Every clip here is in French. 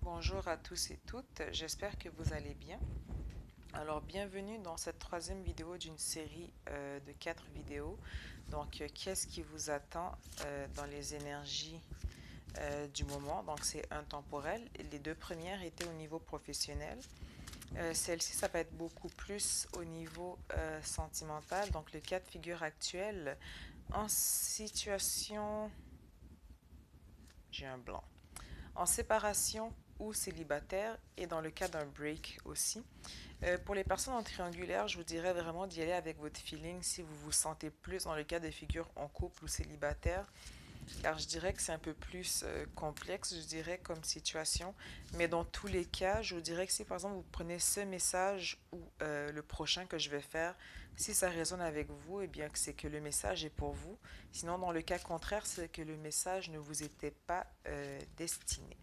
Bonjour à tous et toutes, j'espère que vous allez bien. Alors bienvenue dans cette troisième vidéo d'une série de 4 vidéos. Donc qu'est-ce qui vous attend dans les énergies du moment? Donc c'est intemporel. Les deux premières étaient au niveau professionnel. Celle-ci, ça va être beaucoup plus au niveau sentimental. Donc le cas de figure actuel en situation... J'ai un blanc. En séparation ou célibataire et dans le cas d'un break aussi. Pour les personnes en triangulaire, je vous dirais vraiment d'y aller avec votre feeling si vous vous sentez plus dans le cas de figure en couple ou célibataire, car je dirais que c'est un peu plus complexe, je dirais, comme situation. Mais dans tous les cas, je vous dirais que si par exemple vous prenez ce message ou le prochain que je vais faire, si ça résonne avec vous, eh bien que c'est que le message est pour vous. Sinon, dans le cas contraire, c'est que le message ne vous était pas destiné.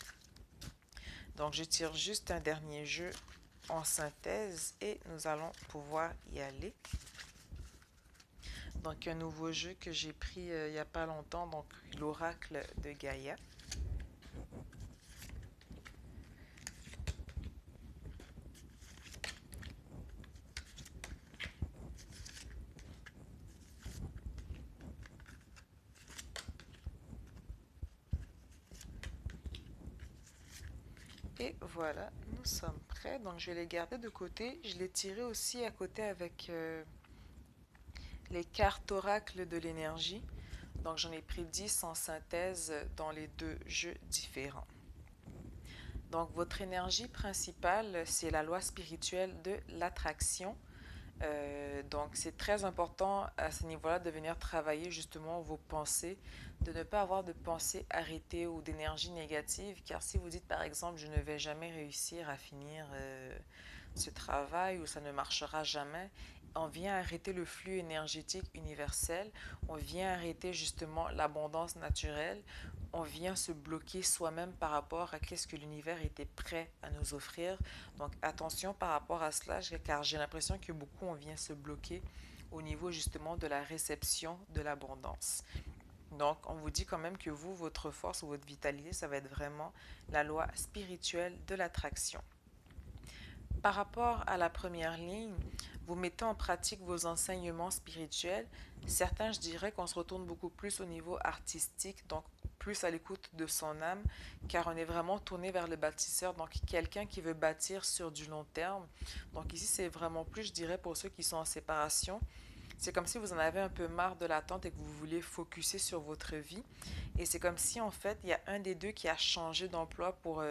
Donc, je tire juste un dernier jeu en synthèse et nous allons pouvoir y aller. Donc, un nouveau jeu que j'ai pris il n'y a pas longtemps, donc l'oracle de Gaïa. Et voilà, nous sommes prêts. Donc, je vais les garder de côté. Je les tirerai aussi à côté avec les cartes oracle de l'énergie. Donc, j'en ai pris 10 en synthèse dans les deux jeux différents. Donc, votre énergie principale, c'est la loi spirituelle de l'attraction. Donc, c'est très important à ce niveau-là de venir travailler justement vos pensées, de ne pas avoir de pensées arrêtées ou d'énergie négative, car si vous dites par exemple, je ne vais jamais réussir à finir ce travail ou ça ne marchera jamais, on vient arrêter le flux énergétique universel, on vient arrêter justement l'abondance naturelle, on vient se bloquer soi-même par rapport à ce que l'univers était prêt à nous offrir. Donc attention par rapport à cela, car j'ai l'impression que beaucoup on vient se bloquer au niveau justement de la réception de l'abondance. Donc on vous dit quand même que vous, votre force ou votre vitalité, ça va être vraiment la loi spirituelle de l'attraction. Par rapport à la première ligne, vous mettez en pratique vos enseignements spirituels. Certains, je dirais qu'on se retourne beaucoup plus au niveau artistique, donc plus à l'écoute de son âme, car on est vraiment tourné vers le bâtisseur, donc quelqu'un qui veut bâtir sur du long terme. Donc ici, c'est vraiment plus, je dirais, pour ceux qui sont en séparation. C'est comme si vous en avez un peu marre de l'attente et que vous voulez focuser sur votre vie. Et c'est comme si, en fait, il y a un des deux qui a changé d'emploi pour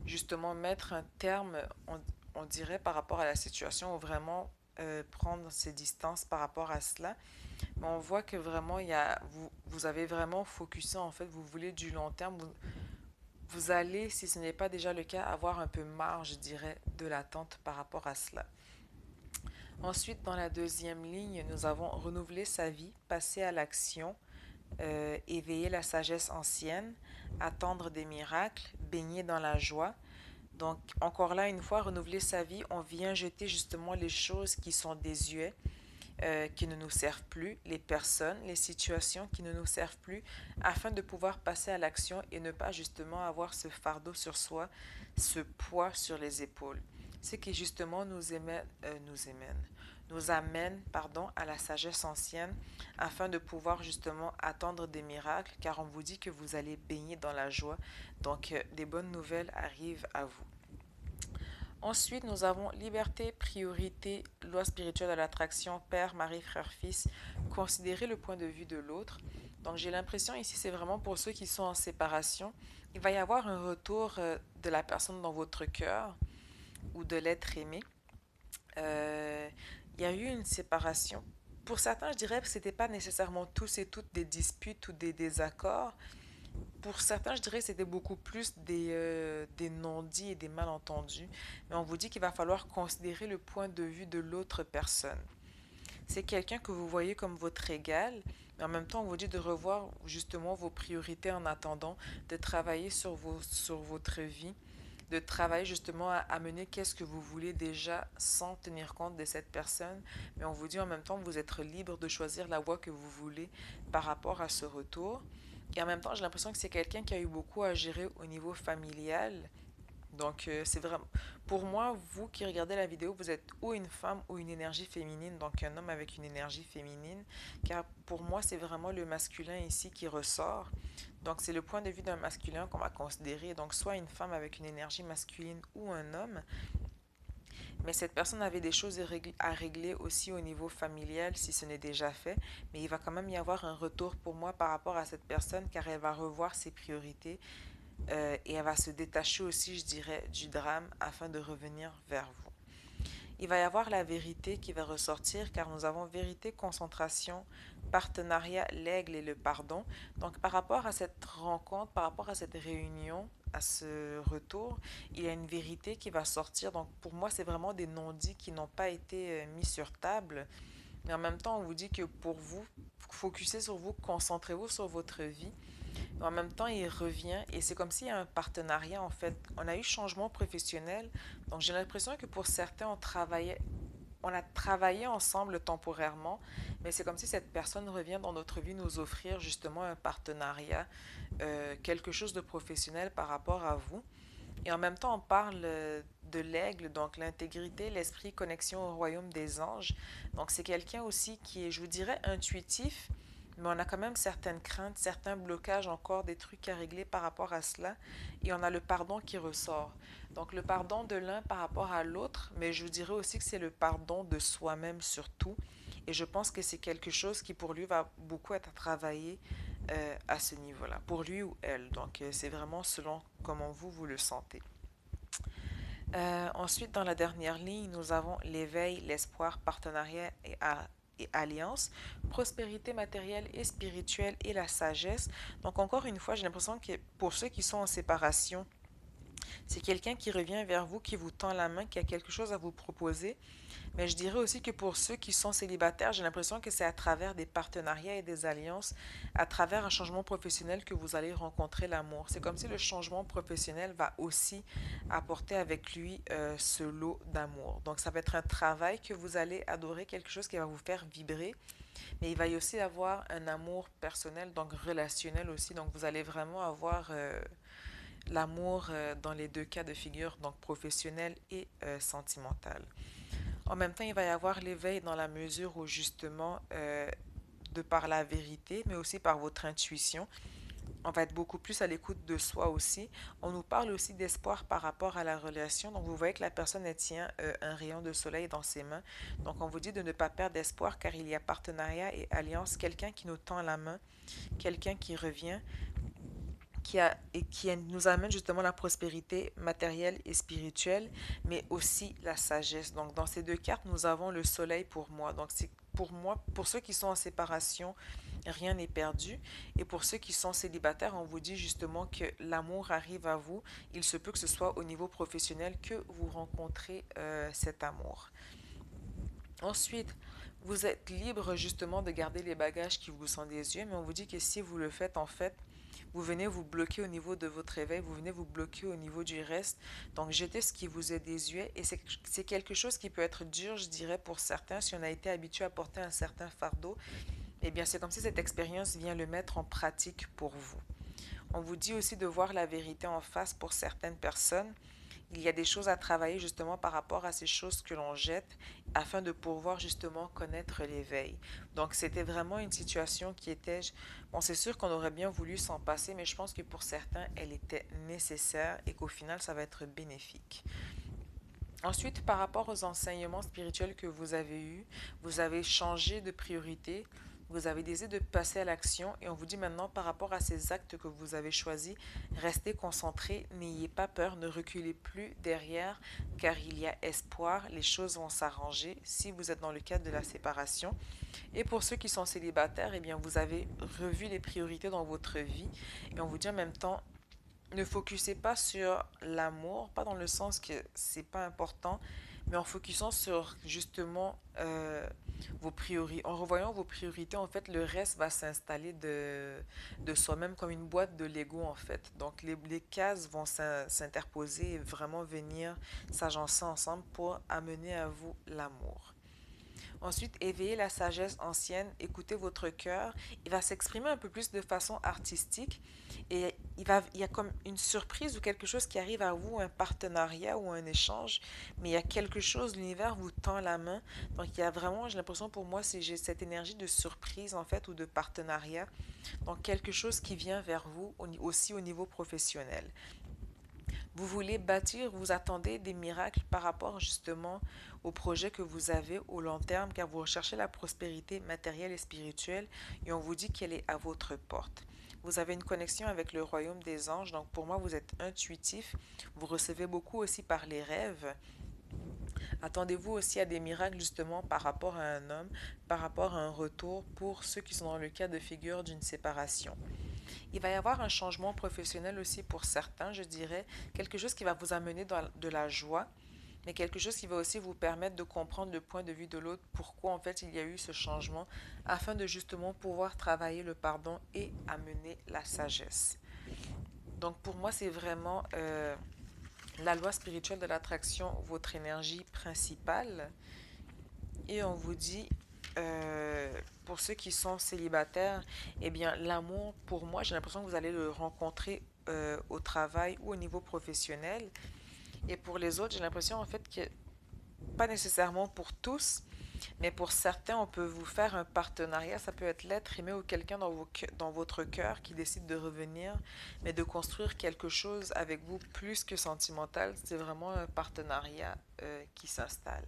justement mettre un terme, on dirait, par rapport à la situation, ou vraiment prendre ses distances par rapport à cela. Mais on voit que vraiment, vous avez vraiment focusé, en fait, vous voulez du long terme. Vous allez, si ce n'est pas déjà le cas, avoir un peu marre, je dirais, de l'attente par rapport à cela. Ensuite, dans la deuxième ligne, nous avons renouveler sa vie, passer à l'action, éveiller la sagesse ancienne, attendre des miracles, baigner dans la joie. Donc, encore là, une fois renouveler sa vie, on vient jeter justement les choses qui sont désuètes, qui ne nous servent plus, les personnes, les situations qui ne nous servent plus, afin de pouvoir passer à l'action et ne pas justement avoir ce fardeau sur soi, ce poids sur les épaules. Ce qui justement nous amène à la sagesse ancienne afin de pouvoir justement attendre des miracles, car on vous dit que vous allez baigner dans la joie. Donc, des bonnes nouvelles arrivent à vous. Ensuite, nous avons liberté, priorité, loi spirituelle de l'attraction, père, mari, frère, fils, considérer le point de vue de l'autre. Donc, j'ai l'impression ici, c'est vraiment pour ceux qui sont en séparation. Il va y avoir un retour de la personne dans votre cœur ou de l'être aimé. Euh, il y a eu une séparation. Pour certains, je dirais que ce n'était pas nécessairement tous et toutes des disputes ou des désaccords. Pour certains, je dirais que c'était beaucoup plus des non-dits et des malentendus. Mais on vous dit qu'il va falloir considérer le point de vue de l'autre personne. C'est quelqu'un que vous voyez comme votre égal, mais en même temps, on vous dit de revoir justement vos priorités en attendant, de travailler sur votre vie, de travailler justement à amener qu'est-ce que vous voulez déjà sans tenir compte de cette personne. Mais on vous dit en même temps, vous êtes libre de choisir la voie que vous voulez par rapport à ce retour. Et en même temps, j'ai l'impression que c'est quelqu'un qui a eu beaucoup à gérer au niveau familial, Donc, c'est vraiment, pour moi, vous qui regardez la vidéo, vous êtes ou une femme ou une énergie féminine, donc un homme avec une énergie féminine, car pour moi, c'est vraiment le masculin ici qui ressort. Donc, c'est le point de vue d'un masculin qu'on va considérer, donc soit une femme avec une énergie masculine ou un homme, mais cette personne avait des choses à régler aussi au niveau familial si ce n'est déjà fait, mais il va quand même y avoir un retour pour moi par rapport à cette personne car elle va revoir ses priorités et elle va se détacher aussi, je dirais, du drame afin de revenir vers vous. Il va y avoir la vérité qui va ressortir car nous avons vérité, concentration, partenariat, l'aigle et le pardon. Donc par rapport à cette rencontre, par rapport à cette réunion, à ce retour, il y a une vérité qui va sortir. Donc pour moi, c'est vraiment des non-dits qui n'ont pas été mis sur table. Mais en même temps, on vous dit que pour vous, focussez sur vous, concentrez-vous sur votre vie. En même temps, il revient et c'est comme s'il y a un partenariat en fait. On a eu changement professionnel, donc j'ai l'impression que pour certains, on a travaillé ensemble temporairement, mais c'est comme si cette personne revient dans notre vie nous offrir justement un partenariat, quelque chose de professionnel par rapport à vous. Et en même temps, on parle de l'aigle, donc l'intégrité, l'esprit, connexion au royaume des anges. Donc c'est quelqu'un aussi qui est, je vous dirais, intuitif, mais on a quand même certaines craintes, certains blocages, encore des trucs à régler par rapport à cela. Et on a le pardon qui ressort. Donc le pardon de l'un par rapport à l'autre, mais je vous dirais aussi que c'est le pardon de soi-même surtout. Et je pense que c'est quelque chose qui pour lui va beaucoup être à travailler à ce niveau-là, pour lui ou elle. Donc c'est vraiment selon comment vous le sentez. Ensuite, dans la dernière ligne, nous avons l'éveil, l'espoir, partenariat et alliance, prospérité matérielle et spirituelle et la sagesse. Donc encore une fois, j'ai l'impression que pour ceux qui sont en séparation, c'est quelqu'un qui revient vers vous, qui vous tend la main, qui a quelque chose à vous proposer. Mais je dirais aussi que pour ceux qui sont célibataires, j'ai l'impression que c'est à travers des partenariats et des alliances, à travers un changement professionnel que vous allez rencontrer l'amour. C'est comme si le changement professionnel va aussi apporter avec lui ce lot d'amour. Donc ça va être un travail que vous allez adorer, quelque chose qui va vous faire vibrer, mais il va y aussi avoir un amour personnel, donc relationnel aussi. Donc vous allez vraiment avoir l'amour dans les deux cas de figure, donc professionnel et sentimental. En même temps, il va y avoir l'éveil dans la mesure où justement, de par la vérité, mais aussi par votre intuition, on va être beaucoup plus à l'écoute de soi aussi. On nous parle aussi d'espoir par rapport à la relation. Donc, vous voyez que la personne, elle tient un rayon de soleil dans ses mains. Donc, on vous dit de ne pas perdre d'espoir car il y a partenariat et alliance. Quelqu'un qui nous tend la main, quelqu'un qui revient, qui nous amène justement la prospérité matérielle et spirituelle, mais aussi la sagesse. Donc, dans ces deux cartes, nous avons le soleil pour moi. Donc, c'est pour moi, pour ceux qui sont en séparation, rien n'est perdu. Et pour ceux qui sont célibataires, on vous dit justement que l'amour arrive à vous. Il se peut que ce soit au niveau professionnel que vous rencontrez cet amour. Ensuite, vous êtes libre justement de garder les bagages qui vous sont des yeux, mais on vous dit que si vous le faites, en fait, vous venez vous bloquer au niveau de votre éveil, vous venez vous bloquer au niveau du reste. Donc, jetez ce qui vous est désuet. Et c'est quelque chose qui peut être dur, je dirais, pour certains. Si on a été habitué à porter un certain fardeau, eh bien, c'est comme si cette expérience vient le mettre en pratique pour vous. On vous dit aussi de voir la vérité en face pour certaines personnes. Il y a des choses à travailler justement par rapport à ces choses que l'on jette afin de pouvoir justement connaître l'éveil. Donc c'était vraiment une situation qui était, bon c'est sûr qu'on aurait bien voulu s'en passer, mais je pense que pour certains elle était nécessaire et qu'au final ça va être bénéfique. Ensuite, par rapport aux enseignements spirituels que vous avez eus, vous avez changé de priorité, vous avez décidé de passer à l'action et on vous dit maintenant par rapport à ces actes que vous avez choisis, restez concentrés, n'ayez pas peur, ne reculez plus derrière car il y a espoir, les choses vont s'arranger si vous êtes dans le cadre de la séparation. Et pour ceux qui sont célibataires, eh bien vous avez revu les priorités dans votre vie et on vous dit en même temps ne focussez pas sur l'amour, pas dans le sens que c'est pas important, mais en focusant sur justement vos priorités. En revoyant vos priorités, en fait, le reste va s'installer de soi-même comme une boîte de Lego, en fait. Donc, les cases vont s'interposer et vraiment venir s'agencer ensemble pour amener à vous l'amour. Ensuite, éveillez la sagesse ancienne, écoutez votre cœur. Il va s'exprimer un peu plus de façon artistique et il y a comme une surprise ou quelque chose qui arrive à vous, un partenariat ou un échange, mais il y a quelque chose, l'univers vous tend la main. Donc, il y a vraiment, j'ai l'impression pour moi, j'ai cette énergie de surprise en fait ou de partenariat. Donc, quelque chose qui vient vers vous aussi au niveau professionnel. Vous voulez bâtir, vous attendez des miracles par rapport justement au projet que vous avez au long terme, car vous recherchez la prospérité matérielle et spirituelle et on vous dit qu'elle est à votre porte. Vous avez une connexion avec le royaume des anges, donc pour moi vous êtes intuitif, vous recevez beaucoup aussi par les rêves. Attendez-vous aussi à des miracles justement par rapport à un homme, par rapport à un retour pour ceux qui sont dans le cas de figure d'une séparation. Il va y avoir un changement professionnel aussi pour certains, je dirais, quelque chose qui va vous amener dans de la joie, mais quelque chose qui va aussi vous permettre de comprendre le point de vue de l'autre, pourquoi en fait il y a eu ce changement, afin de justement pouvoir travailler le pardon et amener la sagesse. Donc pour moi, c'est vraiment la loi spirituelle de l'attraction, votre énergie principale. Et on vous dit, pour ceux qui sont célibataires, eh bien, l'amour, pour moi, j'ai l'impression que vous allez le rencontrer au travail ou au niveau professionnel. Et pour les autres, j'ai l'impression en fait que, pas nécessairement pour tous, mais pour certains, on peut vous faire un partenariat. Ça peut être l'être aimé ou quelqu'un dans votre cœur qui décide de revenir, mais de construire quelque chose avec vous plus que sentimental. C'est vraiment un partenariat qui s'installe.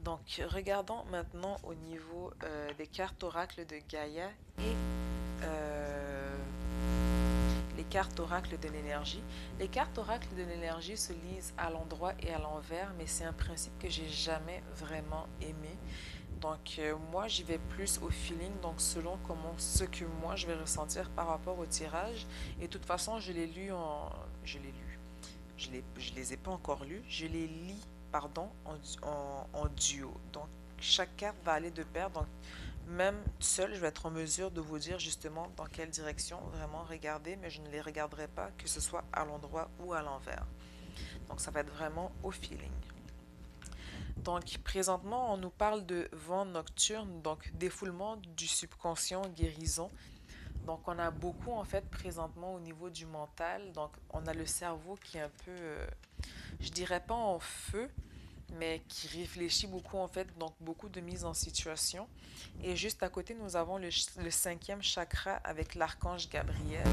Donc, regardons maintenant au niveau des cartes oracles de Gaïa et euh, les cartes oracles de l'énergie. Les cartes oracles de l'énergie se lisent à l'endroit et à l'envers, mais c'est un principe que j'ai jamais vraiment aimé. Donc, moi, j'y vais plus au feeling, donc selon ce que moi je vais ressentir par rapport au tirage. Et de toute façon, je l'ai lu. Je les ai pas encore lus. Je les lis, pardon, en duo. Donc, chaque carte va aller de pair. Donc, même seul, je vais être en mesure de vous dire justement dans quelle direction vraiment regarder, mais je ne les regarderai pas, que ce soit à l'endroit ou à l'envers. Donc, ça va être vraiment au feeling. Donc, présentement, on nous parle de vent nocturne, donc défoulement du subconscient, guérison. Donc, on a beaucoup en fait présentement au niveau du mental. Donc, on a le cerveau qui est un peu, je dirais pas en feu, mais qui réfléchit beaucoup en fait, donc beaucoup de mise en situation. Et juste à côté, nous avons le cinquième chakra avec l'archange Gabriel.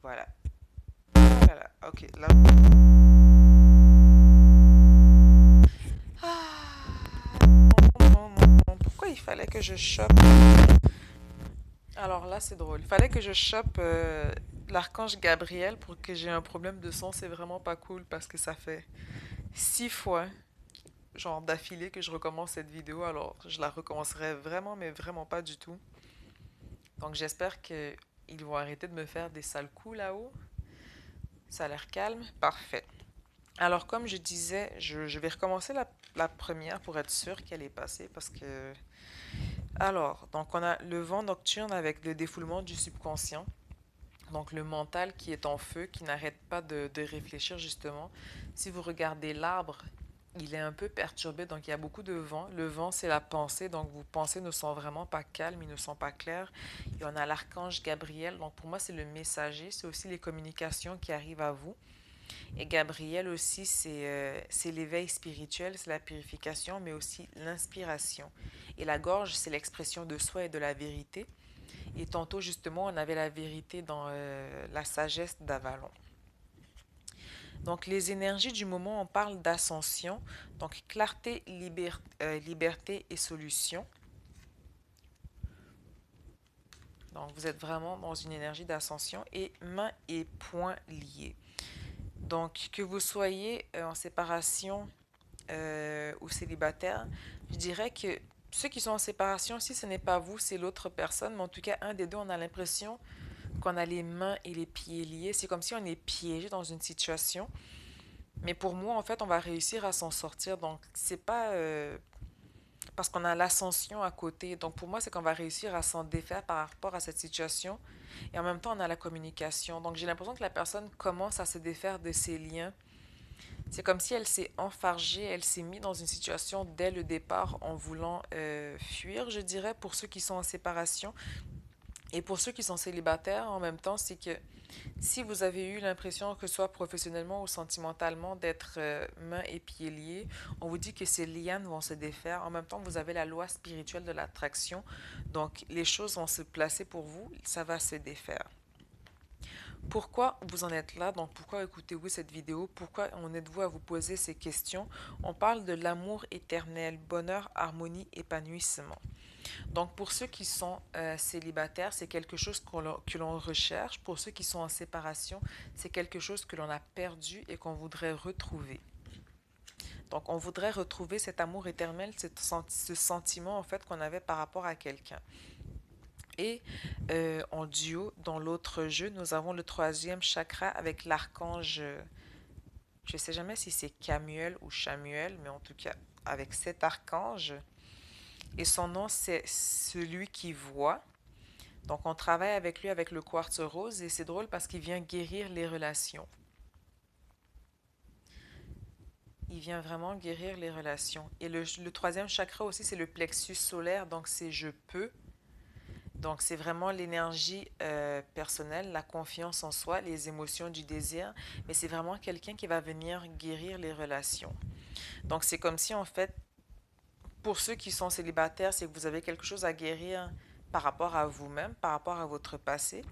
Voilà. Voilà. Ok. Là. Ah, non, non, non. Pourquoi il fallait que je chope? Alors là, c'est drôle. Il fallait que je chope l'archange Gabriel pour que j'ai un problème de son. C'est vraiment pas cool parce que ça fait 6 fois, genre d'affilée, que je recommence cette vidéo. Alors, je la recommencerai vraiment, mais vraiment pas du tout. Donc, j'espère que ils vont arrêter de me faire des sales coups là-haut. Ça a l'air calme. Parfait. Alors, comme je disais, je vais recommencer la première pour être sûr qu'elle est passée parce que... Alors, donc on a le vent nocturne avec le défoulement du subconscient. Donc le mental qui est en feu, qui n'arrête pas de réfléchir justement. Si vous regardez l'arbre, il est un peu perturbé, donc il y a beaucoup de vent. Le vent, c'est la pensée, donc vos pensées ne sont vraiment pas calmes, ils ne sont pas clairs. Et on a l'archange Gabriel, donc pour moi c'est le messager, c'est aussi les communications qui arrivent à vous. Et Gabriel aussi, c'est l'éveil spirituel, c'est la purification, mais aussi l'inspiration. Et la gorge, c'est l'expression de soi et de la vérité. Et tantôt, justement, on avait la vérité dans la sagesse d'Avalon. Donc, les énergies du moment, on parle d'ascension. Donc, clarté, liberté et solution. Donc, vous êtes vraiment dans une énergie d'ascension et mains et poings liés. Donc, que vous soyez en séparation ou célibataire, je dirais que ceux qui sont en séparation, si ce n'est pas vous, c'est l'autre personne, mais en tout cas, un des deux, on a l'impression qu'on a les mains et les pieds liés. C'est comme si on est piégé dans une situation. Mais pour moi, en fait, on va réussir à s'en sortir. Donc, c'est pas parce qu'on a l'ascension à côté. Donc, pour moi, c'est qu'on va réussir à s'en défaire par rapport à cette situation. Et en même temps, on a la communication. Donc, j'ai l'impression que la personne commence à se défaire de ses liens. C'est comme si elle s'est enfargée, elle s'est mise dans une situation dès le départ en voulant fuir, je dirais, pour ceux qui sont en séparation. Et pour ceux qui sont célibataires, en même temps, c'est que si vous avez eu l'impression, que ce soit professionnellement ou sentimentalement, d'être mains et pieds liés, on vous dit que ces lianes vont se défaire. En même temps, vous avez la loi spirituelle de l'attraction. Donc, les choses vont se placer pour vous, ça va se défaire. Pourquoi vous en êtes là? Donc, pourquoi écoutez-vous cette vidéo? Pourquoi en êtes-vous à vous poser ces questions? On parle de l'amour éternel, bonheur, harmonie, épanouissement. Donc, pour ceux qui sont célibataires, c'est quelque chose que l'on recherche. Pour ceux qui sont en séparation, c'est quelque chose que l'on a perdu et qu'on voudrait retrouver. Donc, on voudrait retrouver cet amour éternel, ce sentiment en fait qu'on avait par rapport à quelqu'un. Et en duo, dans l'autre jeu, nous avons le troisième chakra avec l'archange, je ne sais jamais si c'est Camuel ou Chamuel, mais en tout cas avec cet archange. Et son nom, c'est celui qui voit. Donc, on travaille avec lui avec le quartz rose et c'est drôle parce qu'il vient guérir les relations. Il vient vraiment guérir les relations. Et le troisième chakra aussi, c'est le plexus solaire, donc c'est je peux. Donc, c'est vraiment l'énergie personnelle, la confiance en soi, les émotions du désir, mais c'est vraiment quelqu'un qui va venir guérir les relations. Donc, c'est comme si, en fait, pour ceux qui sont célibataires, c'est que vous avez quelque chose à guérir par rapport à vous-même, par rapport à votre passé.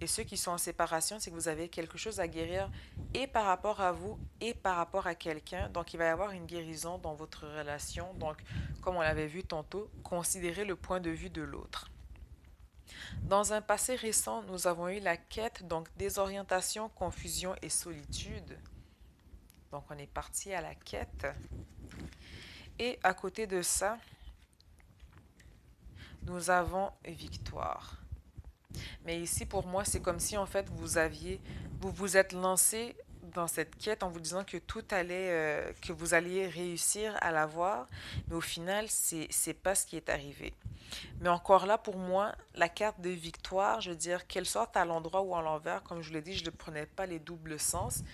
Et ceux qui sont en séparation, c'est que vous avez quelque chose à guérir et par rapport à vous et par rapport à quelqu'un. Donc, il va y avoir une guérison dans votre relation. Donc, comme on l'avait vu tantôt, considérez le point de vue de l'autre. Dans un passé récent, nous avons eu la quête, donc désorientation, confusion et solitude. Donc, on est parti à la quête. Et à côté de ça, nous avons victoire. Mais ici, pour moi, c'est comme si, en fait, vous vous êtes lancé dans cette quête en vous disant que tout allait, que vous alliez réussir à l'avoir, mais au final, c'est pas ce qui est arrivé. Mais encore là, pour moi, la carte de victoire, je veux dire, qu'elle sorte à l'endroit ou à l'envers, comme je vous l'ai dit, je ne prenais pas les doubles sens.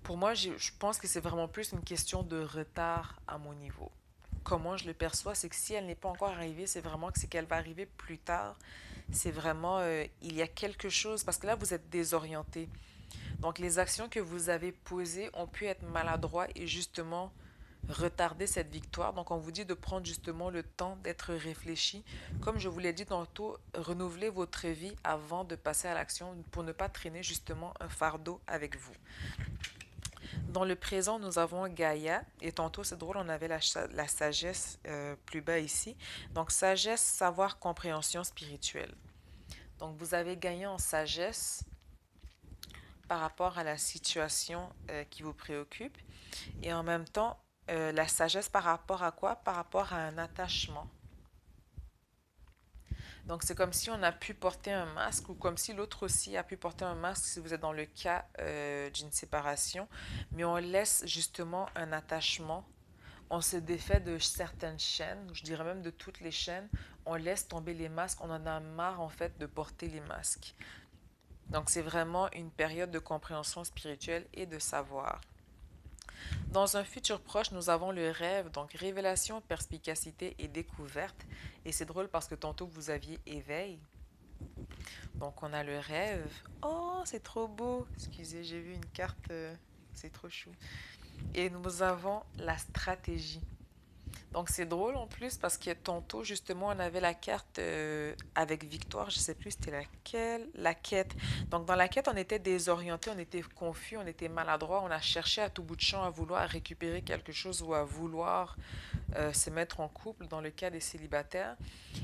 Pour moi, je pense que c'est vraiment plus une question de retard à mon niveau. Comment je le perçois, c'est que si elle n'est pas encore arrivée, c'est vraiment que c'est qu'elle va arriver plus tard. C'est vraiment, il y a quelque chose, parce que là, vous êtes désorienté. Donc, les actions que vous avez posées ont pu être maladroites et justement retarder cette victoire. Donc, on vous dit de prendre justement le temps d'être réfléchi. Comme je vous l'ai dit tantôt, renouvelez votre vie avant de passer à l'action pour ne pas traîner justement un fardeau avec vous. Dans le présent, nous avons Gaïa. Et tantôt, c'est drôle, on avait la sagesse plus bas ici. Donc, sagesse, savoir, compréhension spirituelle. Donc, vous avez gagné en sagesse par rapport à la situation qui vous préoccupe. Et en même temps, la sagesse par rapport à quoi? Par rapport à un attachement. Donc, c'est comme si on a pu porter un masque ou comme si l'autre aussi a pu porter un masque si vous êtes dans le cas d'une séparation. Mais on laisse justement un attachement. On se défait de certaines chaînes, je dirais même de toutes les chaînes. On laisse tomber les masques. On en a marre en fait de porter les masques. Donc, c'est vraiment une période de compréhension spirituelle et de savoir. Dans un futur proche, nous avons le rêve, donc révélation, perspicacité et découverte. Et c'est drôle parce que tantôt vous aviez éveil. Donc on a le rêve. Oh, c'est trop beau. Excusez, j'ai vu une carte. C'est trop chou. Et nous avons la stratégie. Donc c'est drôle en plus parce que tantôt justement on avait la carte avec victoire, je sais plus c'était laquelle, la quête. Donc dans la quête on était désorienté, on était confus, on était maladroit, on a cherché à tout bout de champ à vouloir récupérer quelque chose ou à vouloir se mettre en couple dans le cas des célibataires.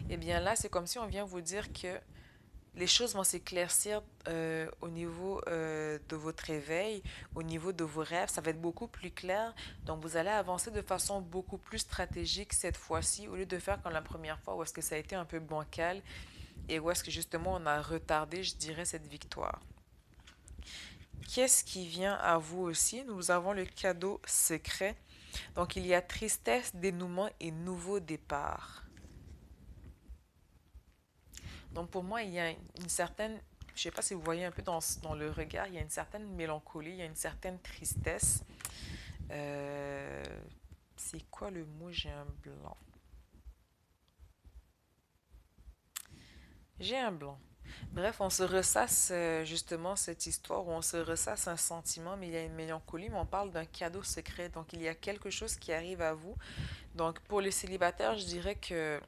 Et bien là c'est comme si on vient vous dire que les choses vont s'éclaircir au niveau de votre réveil, au niveau de vos rêves. Ça va être beaucoup plus clair. Donc, vous allez avancer de façon beaucoup plus stratégique cette fois-ci, au lieu de faire comme la première fois où est-ce que ça a été un peu bancal et où est-ce que justement on a retardé, je dirais, cette victoire. Qu'est-ce qui vient à vous aussi? Nous avons le cadeau secret. Donc, il y a tristesse, dénouement et nouveau départ. Donc pour moi, il y a une certaine, je ne sais pas si vous voyez un peu dans le regard, il y a une certaine mélancolie, il y a une certaine tristesse. Euh, c'est quoi le mot? J'ai un blanc. J'ai un blanc. Bref, on se ressasse justement cette histoire où on se ressasse un sentiment, mais il y a une mélancolie, mais on parle d'un cadeau secret. Donc il y a quelque chose qui arrive à vous. Donc pour les célibataires, je dirais que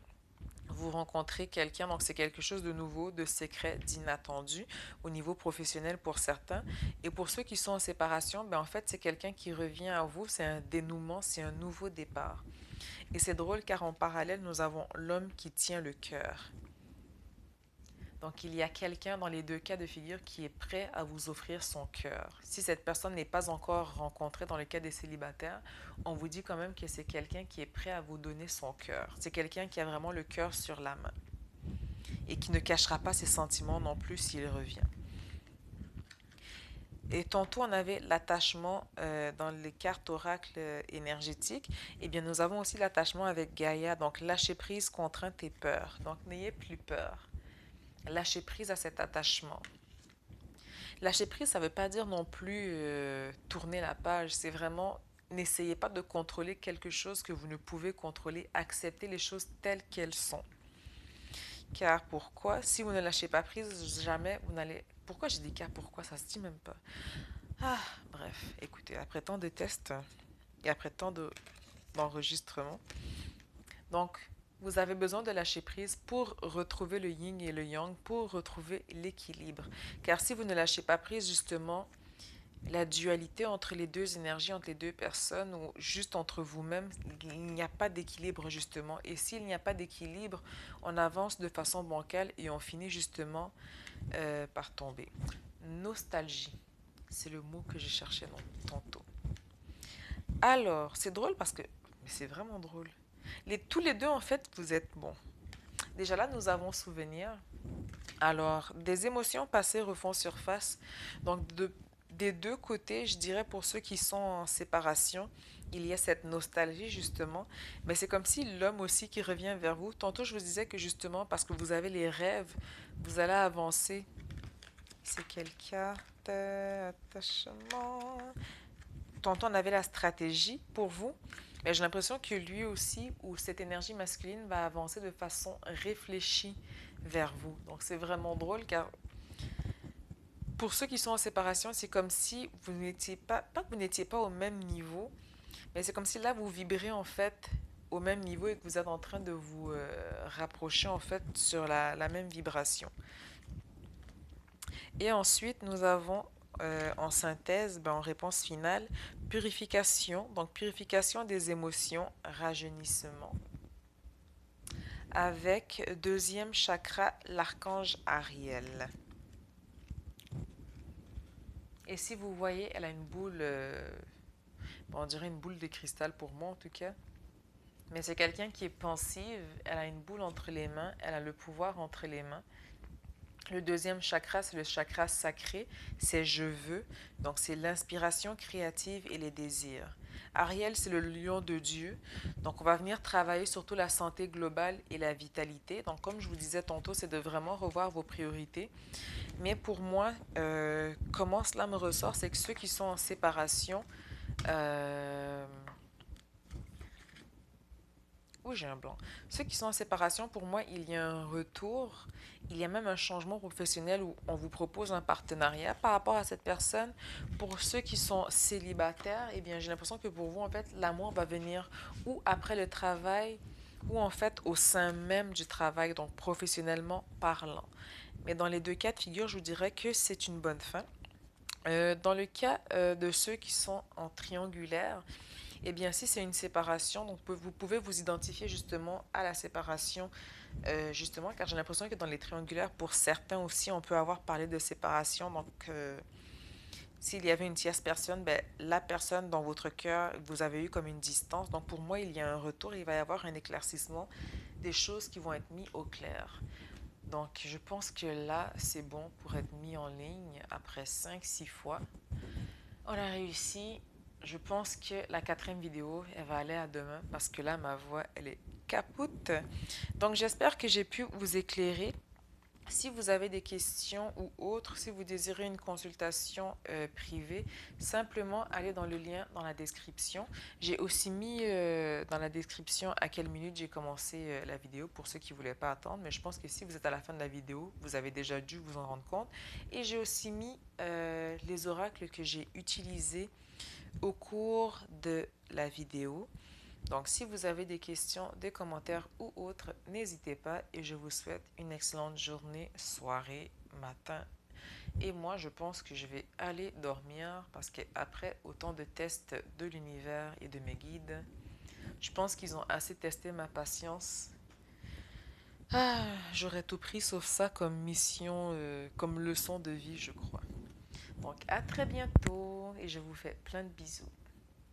vous rencontrez quelqu'un, donc c'est quelque chose de nouveau, de secret, d'inattendu au niveau professionnel pour certains. Et pour ceux qui sont en séparation, ben en fait, c'est quelqu'un qui revient à vous, c'est un dénouement, c'est un nouveau départ. Et c'est drôle car en parallèle, nous avons l'homme qui tient le cœur. Donc il y a quelqu'un dans les deux cas de figure qui est prêt à vous offrir son cœur. Si cette personne n'est pas encore rencontrée dans le cas des célibataires, on vous dit quand même que c'est quelqu'un qui est prêt à vous donner son cœur. C'est quelqu'un qui a vraiment le cœur sur la main et qui ne cachera pas ses sentiments non plus s'il revient. Et tantôt, on avait l'attachement dans les cartes oracles énergétiques. Eh bien, nous avons aussi l'attachement avec Gaïa, donc lâcher prise, contrainte et peur. Donc, n'ayez plus peur. Lâcher prise à cet attachement. Lâcher prise, ça ne veut pas dire non plus tourner la page. C'est vraiment, n'essayez pas de contrôler quelque chose que vous ne pouvez contrôler. Acceptez les choses telles qu'elles sont. Car pourquoi? Si vous ne lâchez pas prise, jamais vous n'allez... Pourquoi j'ai dit car pourquoi? Ça se dit même pas. Ah, bref, écoutez, après tant de tests et après tant d'enregistrements, donc vous avez besoin de lâcher prise pour retrouver le yin et le yang, pour retrouver l'équilibre. Car si vous ne lâchez pas prise, justement, la dualité entre les deux énergies, entre les deux personnes, ou juste entre vous-même, il n'y a pas d'équilibre justement. Et s'il n'y a pas d'équilibre, on avance de façon bancale et on finit justement par tomber. Nostalgie, c'est le mot que j'ai cherché tantôt. Alors, c'est drôle parce que... Mais c'est vraiment drôle. Tous les deux, en fait, vous êtes bons. Déjà là, nous avons souvenir. Alors, des émotions passées refont surface. Donc, des deux côtés, je dirais pour ceux qui sont en séparation, il y a cette nostalgie justement. Mais c'est comme si l'homme aussi qui revient vers vous. Tantôt, je vous disais que justement, parce que vous avez les rêves, vous allez avancer. C'est quelle carte? Attachement. Tantôt, on avait la stratégie pour vous. Mais j'ai l'impression que lui aussi, ou cette énergie masculine, va avancer de façon réfléchie vers vous. Donc, c'est vraiment drôle car pour ceux qui sont en séparation, c'est comme si vous n'étiez pas que vous n'étiez pas au même niveau, mais c'est comme si là, vous vibrez en fait au même niveau et que vous êtes en train de vous rapprocher en fait sur la même vibration. Et ensuite, nous avons en synthèse, en réponse finale, purification, donc purification des émotions, rajeunissement, avec deuxième chakra, l'archange Ariel. Et si vous voyez, elle a une boule, on dirait une boule de cristal pour moi en tout cas. Mais c'est quelqu'un qui est pensive, elle a une boule entre les mains, elle a le pouvoir entre les mains. Le deuxième chakra, c'est le chakra sacré, c'est je veux, donc c'est l'inspiration créative et les désirs. Ariel, c'est le lion de Dieu, donc on va venir travailler surtout la santé globale et la vitalité. Donc comme je vous disais tantôt, c'est de vraiment revoir vos priorités. Mais pour moi, comment cela me ressort, c'est que ceux qui sont en séparation, euh, oui, j'ai un blanc. Ceux qui sont en séparation, pour moi, il y a un retour, il y a même un changement professionnel où on vous propose un partenariat par rapport à cette personne. Pour ceux qui sont célibataires, eh bien, j'ai l'impression que pour vous, en fait, l'amour va venir ou après le travail, ou en fait au sein même du travail, donc professionnellement parlant. Mais dans les deux cas de figure, je vous dirais que c'est une bonne fin. Dans le cas de ceux qui sont en triangulaire, eh bien, si c'est une séparation, donc vous pouvez vous identifier justement à la séparation, justement, car j'ai l'impression que dans les triangulaires, pour certains aussi, on peut avoir parlé de séparation. Donc, s'il y avait une tierce personne, ben, la personne dans votre cœur, vous avez eu comme une distance. Donc, pour moi, il y a un retour, il va y avoir un éclaircissement, des choses qui vont être mises au clair. Donc, je pense que là, c'est bon pour être mis en ligne après 5 6 fois. On a réussi. Je pense que la quatrième vidéo, elle va aller à demain parce que là, ma voix, elle est capoute. Donc, j'espère que j'ai pu vous éclairer. Si vous avez des questions ou autres, si vous désirez une consultation privée, simplement allez dans le lien dans la description. J'ai aussi mis dans la description à quelle minute j'ai commencé la vidéo pour ceux qui ne voulaient pas attendre. Mais je pense que si vous êtes à la fin de la vidéo, vous avez déjà dû vous en rendre compte. Et j'ai aussi mis les oracles que j'ai utilisés au cours de la vidéo. Donc, si vous avez des questions, des commentaires ou autres, n'hésitez pas et je vous souhaite une excellente journée, soirée, matin. Et moi, je pense que je vais aller dormir parce qu'après autant de tests de l'univers et de mes guides, je pense qu'ils ont assez testé ma patience. Ah, j'aurais tout pris sauf ça comme mission, comme leçon de vie, je crois. Donc, à très bientôt et je vous fais plein de bisous.